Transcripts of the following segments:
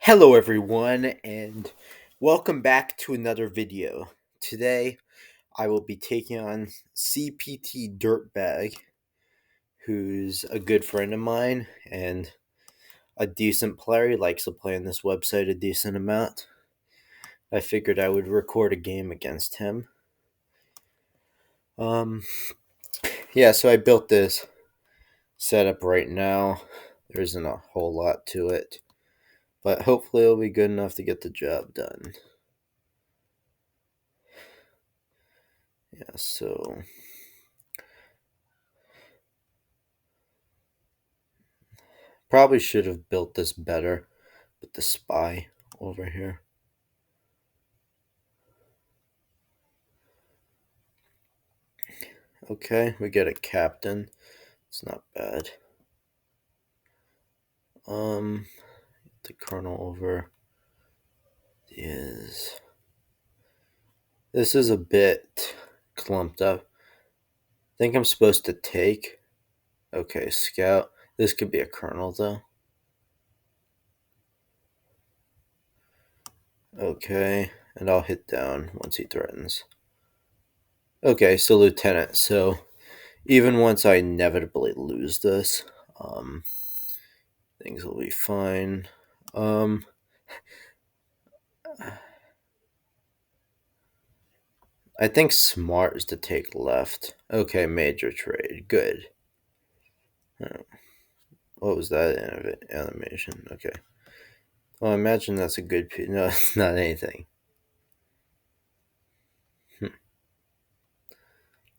Hello everyone and welcome back to another video. Today I will be taking on CPT Dirtbag, who's a good friend of mine and a decent player. He likes to play on this website a decent amount. I figured I would record a game against him. Um yeah, so I built this setup right now. There isn't a whole lot to it, but hopefully it'll be good enough to get the job done. Yeah, so probably should have built this better with the spy over here. Okay, we get a captain. It's not bad. The colonel over is... This is a bit clumped up. I think I'm supposed to take. Okay, scout. This could be a colonel, though. Okay, and I'll hit down once he threatens. Okay, so lieutenant. So even once I inevitably lose this, things will be fine. I think smart is to take left. Okay, major trade. Good. What was that animation? Okay. Well, I imagine that's a good piece. No, it's not anything.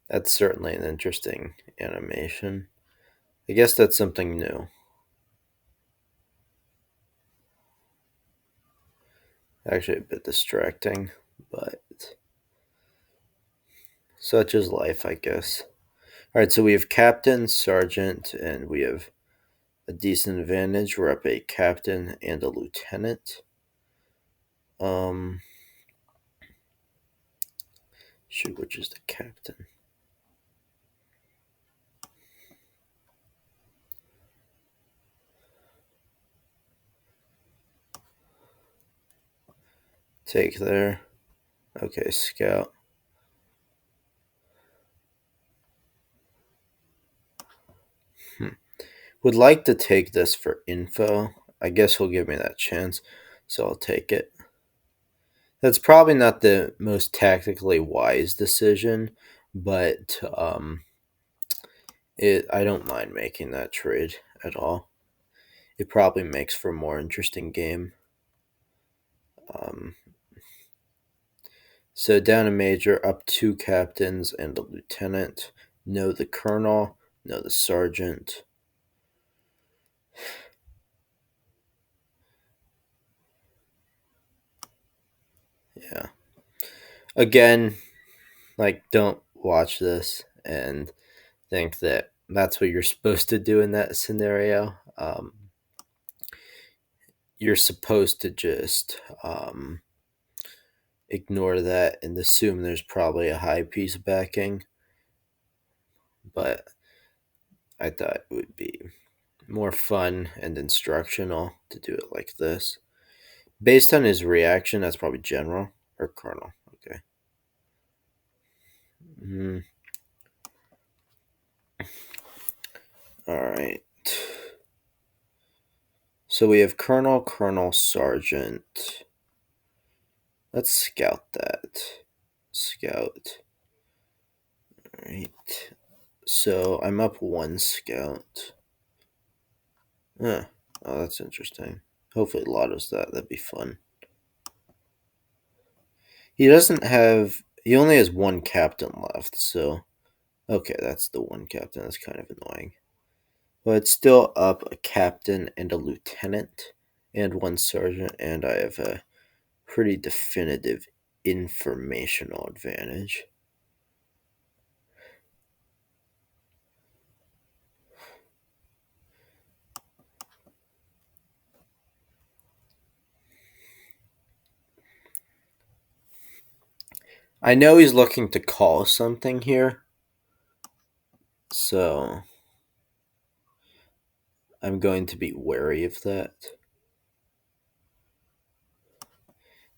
That's certainly an interesting animation. I guess that's something new. Actually, a bit distracting, but such is life, I guess. Alright, so we have captain, sergeant, and we have a decent advantage. We're up a captain and a lieutenant. Shoot, which is the captain? Take there. Okay, scout. Would like to take this for info. I guess he'll give me that chance, so I'll take it. That's probably not the most tactically wise decision, but I don't mind making that trade at all. It probably makes for a more interesting game. So down a major, up two captains and a lieutenant. No the colonel, no the sergeant. Yeah. Again, like, don't watch this and think that that's what you're supposed to do in that scenario. You're supposed to just ignore that and assume there's probably a high piece backing. But I thought it would be more fun and instructional to do it like this. Based on his reaction, that's probably general or colonel. Okay. All right. So we have colonel, colonel, sergeant. Let's scout that. Scout. All right. So I'm up one scout. Oh, that's interesting. Hopefully Lotto's that. That'd be fun. He doesn't have... He only has one captain left, so... Okay, that's the one captain. That's kind of annoying. But it's still up a captain and a lieutenant and one sergeant, and I have a pretty definitive informational advantage. I know he's looking to call something here, so I'm going to be wary of that.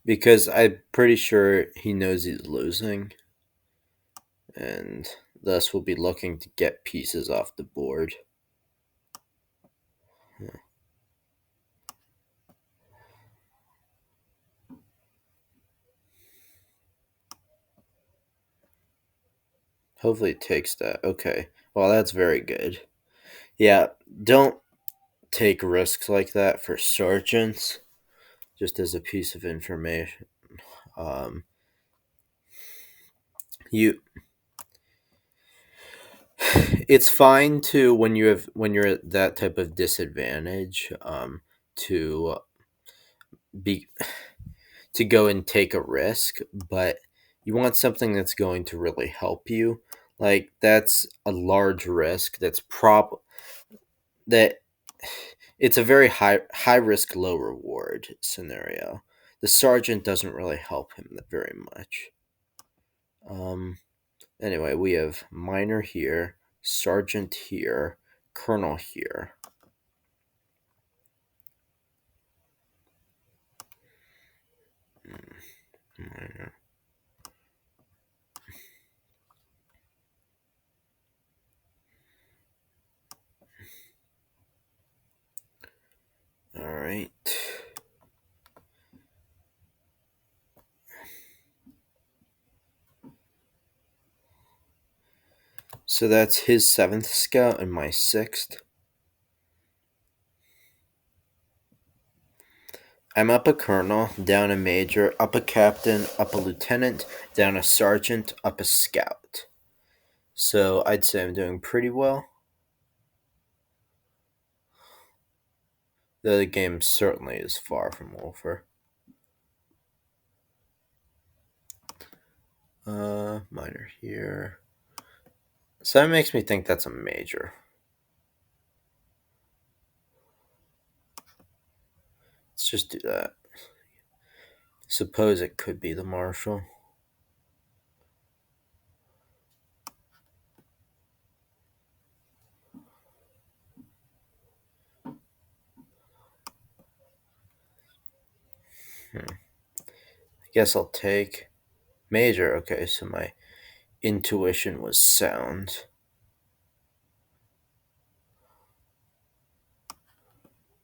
because I'm pretty sure he knows he's losing, and thus will be looking to get pieces off the board. Hopefully it takes that. Okay. Well, that's very good. Yeah, don't take risks like that for sergeants, just as a piece of information. Um, you it's fine to when you're at that type of disadvantage to be to go and take a risk, but you want something that's going to really help you. Like that's a large risk. That it's a very high risk low reward scenario. The sergeant doesn't really help him very much. Um. Anyway, we have minor here, sergeant here, colonel here. Minor. All right. So that's his 7th scout and my 6th. I'm up a colonel, down a major, up a captain, up a lieutenant, down a sergeant, up a scout. So I'd say I'm doing pretty well. Though the game certainly is far from over. Minor here. So that makes me think that's a major. Let's just do that. Suppose it could be the marshal. I guess I'll take major. Okay, so my intuition was sound.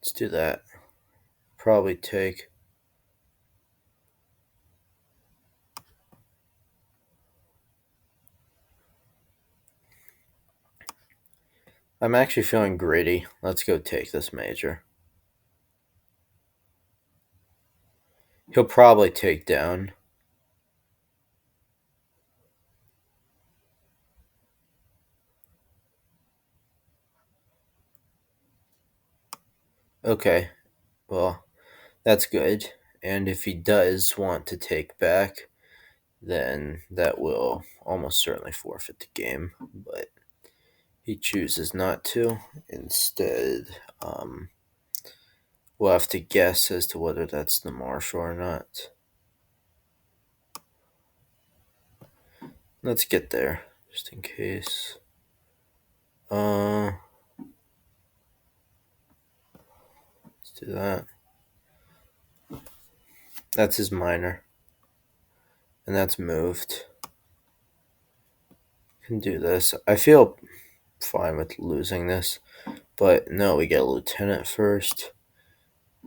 Let's do that. Probably take. I'm actually feeling gritty. Let's go take this major. He'll probably take down. Okay, well, that's good. And if he does want to take back, then that will almost certainly forfeit the game. But he chooses not to. Instead, we'll have to guess as to whether that's the marshal or not. Let's get there, just in case. Let's do that. That's his minor. And that's moved. Can do this. I feel fine with losing this. But no, we get a lieutenant first.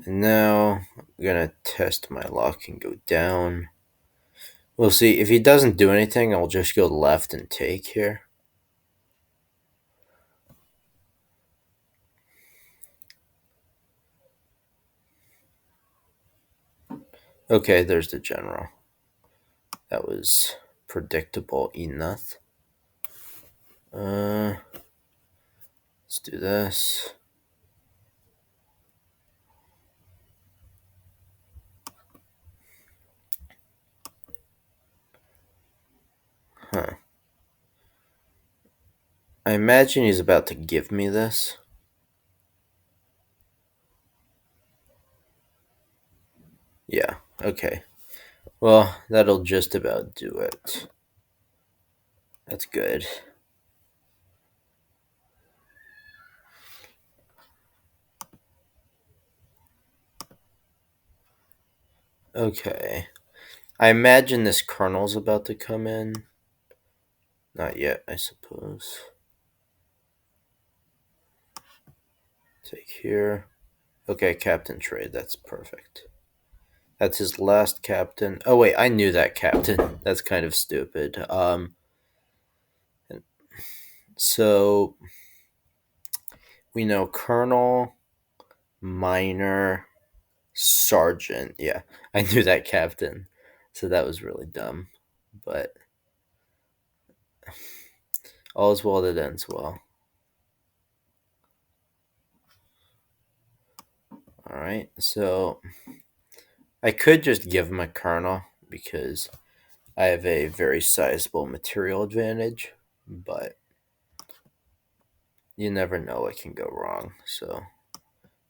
And now I'm gonna test my luck and go down. We'll see. If he doesn't do anything, I'll just go left and take here. Okay, there's the general. That was predictable enough. Let's do this. Huh. I imagine he's about to give me this. Yeah, okay. Well, that'll just about do it. That's good. Okay. I imagine this colonel's about to come in. Not yet, I suppose. Take here. Okay, captain trade. That's perfect. That's his last captain. Oh wait, I knew that captain. That's kind of stupid. So we know colonel, minor, sergeant. Yeah, I knew that captain. So that was really dumb. But all's well that ends well. Alright, so I could just give him a colonel because I have a very sizable material advantage, but you never know what can go wrong, so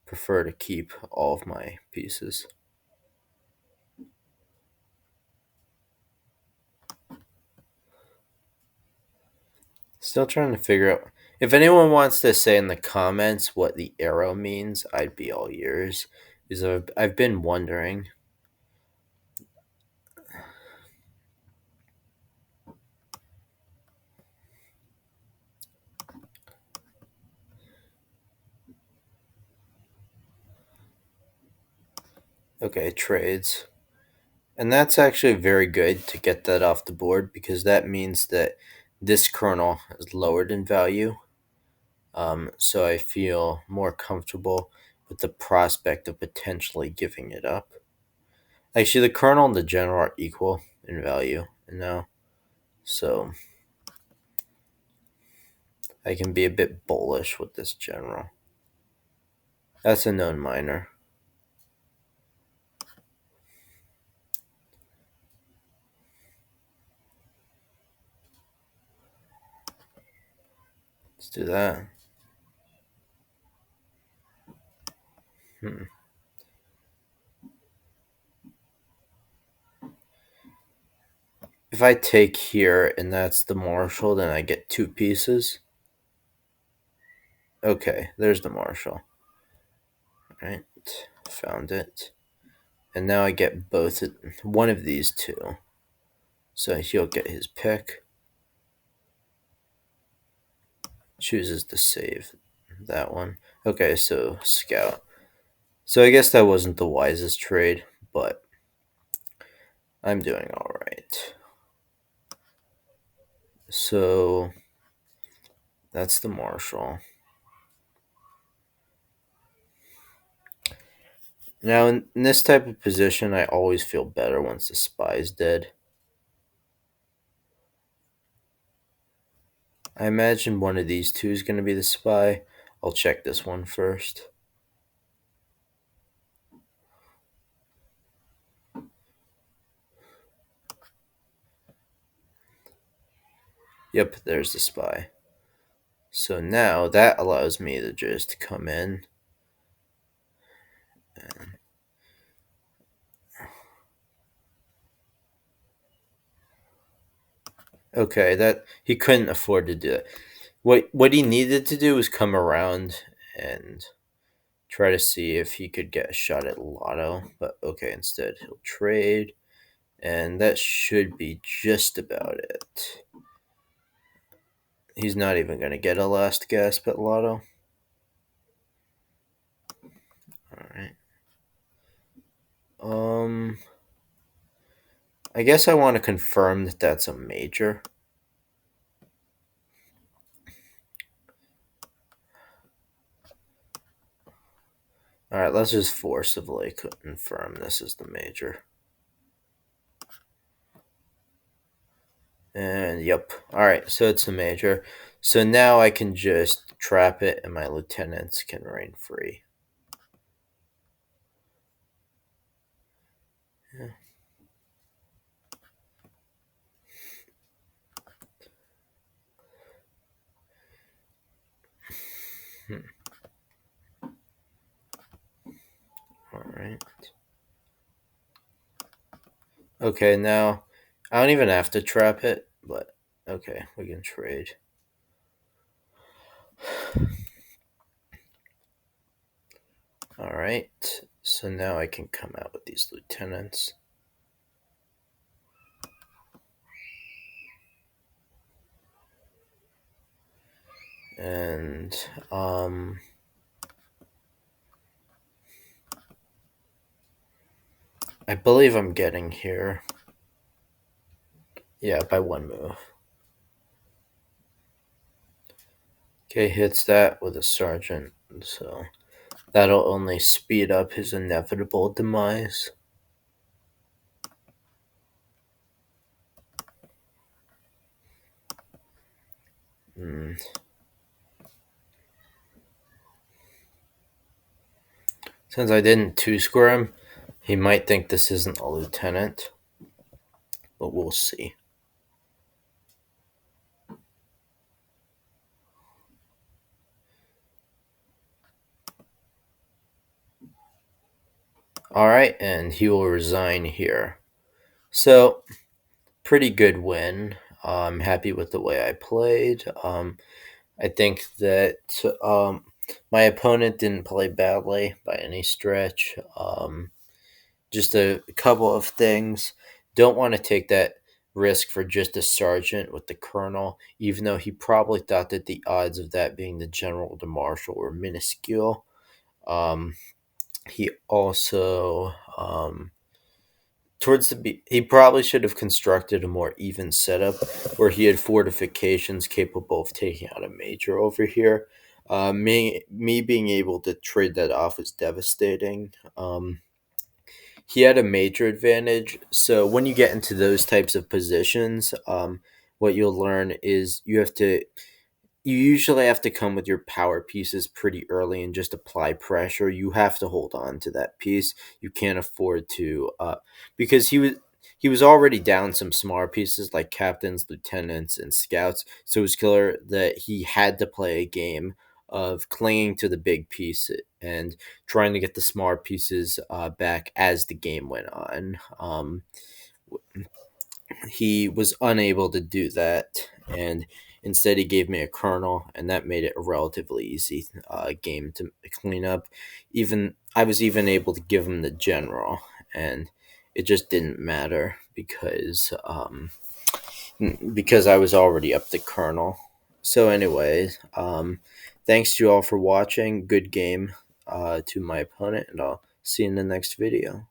prefer to keep all of my pieces. Still trying to figure out. If anyone wants to say in the comments what the arrow means, I'd be all ears. Because I've been wondering. Okay, trades. And that's actually very good to get that off the board because that means that this kernel is lowered in value. So I feel more comfortable with the prospect of potentially giving it up. Actually, the kernel and the general are equal in value now. So I can be a bit bullish with this general. That's a known minor. Let's do that. Hmm. If I take here and that's the marshal, then I get two pieces. Okay, there's the marshal. Right, found it. And now I get both one of these two. So he'll get his pick. Chooses to save that one. Okay, so scout. So I guess that wasn't the wisest trade, but I'm doing all right. So that's the marshal. Now in this type of position, I always feel better once the spy's dead. I imagine one of these two is going to be the spy. I'll check this one first. Yep, there's the spy. So now that allows me to just come in and okay, that he couldn't afford to do it. What he needed to do was come around and try to see if he could get a shot at Lotto. But okay, instead he'll trade, and that should be just about it. He's not even gonna get a last gasp at Lotto. Alright. I guess I want to confirm that that's a major. Alright, let's just forcibly confirm this is the major. And yep. Alright, so it's a major. So now I can just trap it and my lieutenants can reign free. Yeah. Alright. Okay, now I don't even have to trap it, but okay, we can trade. Alright, So now I can come out with these lieutenants. And I believe I'm getting here. Yeah, by one move. Okay, hits that with a sergeant, so that'll only speed up his inevitable demise. Since I didn't two-square him, he might think this isn't a lieutenant, but we'll see. Alright, and he will resign here. So, pretty good win. I'm happy with the way I played. I think that my opponent didn't play badly by any stretch. Just a couple of things. Don't want to take that risk for just a sergeant with the colonel, even though he probably thought that the odds of that being the general to marshal were minuscule. He also he probably should have constructed a more even setup where he had fortifications capable of taking out a major over here. Me being able to trade that off is devastating. He had a major advantage. So when you get into those types of positions, what you'll learn is you usually have to come with your power pieces pretty early and just apply pressure. You have to hold on to that piece. You can't afford to because he was already down some smart pieces like captains, lieutenants, and scouts. So it was clear that he had to play a game of clinging to the big piece and trying to get the smart pieces back as the game went on. He was unable to do that, and instead he gave me a colonel, and that made it a relatively easy game to clean up. Even I was even able to give him the general, and it just didn't matter because I was already up the colonel. So, anyways, thanks to you all for watching. Good game to my opponent, and I'll see you in the next video.